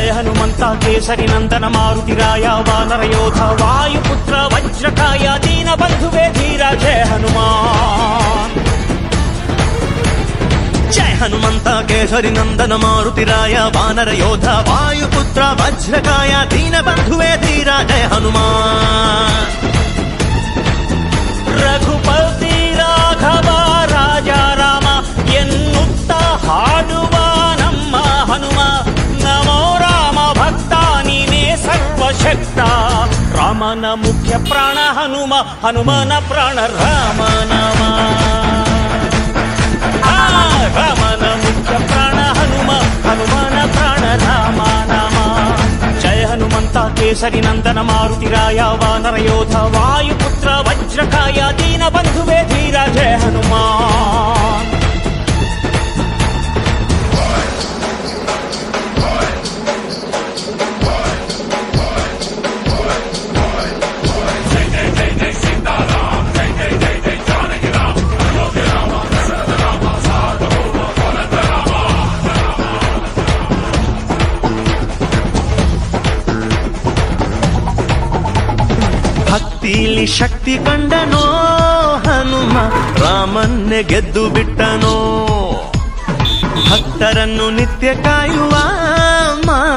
ಜಯ ಹನುಮಂತ ಕೇಸರಿ ನಂದನ ಮಾರುತಿರಾಯ ವಾನರ ಯೋಧ ವಾಯುಪುತ್ರ ವಜ್ರಕಾಯ ದೀನ ಬಂಧುವೇ ಧೀರ ಜಯ ಹನುಮಾನ್. ಜಯ ಹನುಮಂತ ಕೇಸರಿ ನಂದನ ಮಾರುತಿರಾಯ ವಾನರ ಯೋಧ ವಾಯುಪುತ್ರ ವಜ್ರಕಾಯ ದೀನ ಬಂಧುವೇ ಧೀರ ಜಯ ಹನುಮಾನ್. ರಘುಪತಿ ರಾಘವ ರಾಜ ರಾಮ ಎನ್ನುತ್ತ ಹಾಡುವ ನಮ್ಮ ಹನುಮ. ನಮೋ ರಾಮ ಭಕ್ತ ನೀನೇ ಸರ್ವಶಕ್ತ. ರಾಮನ ಮುಖ್ಯ ಪ್ರಾಣ ಹನುಮ, ಹನುಮನ ಪ್ರಾಣ ರಾಮ ನಾಮ. ರಾಮನ ಮುಖ್ಯ ಪ್ರಾಣ ಹನುಮ, ಹನುಮನ ಪ್ರಾಣ ರಾಮ ನಾಮ. ಜಯ ಹನುಮಂತ ಕೇಸರಿ ನಂದನ ಮಾರುತಿರಾಯ ವಾನರ ಯೋಧ ವಾಯುಪುತ್ರ ವಜ್ರಕಾಯ ದೀನ ಬಂಧುವೇ ಧೀರ ಜಯ ಹನುಮಾನ್. ಭಕ್ತಿಲಿ ಶಕ್ತಿ ಕಂಡನೋ ಹನುಮ, ರಾಮನ್ನೇ ಗೆದ್ದು ಬಿಟ್ಟನೋ. ಭಕ್ತರನ್ನು ನಿತ್ಯ ಕಾಯುವ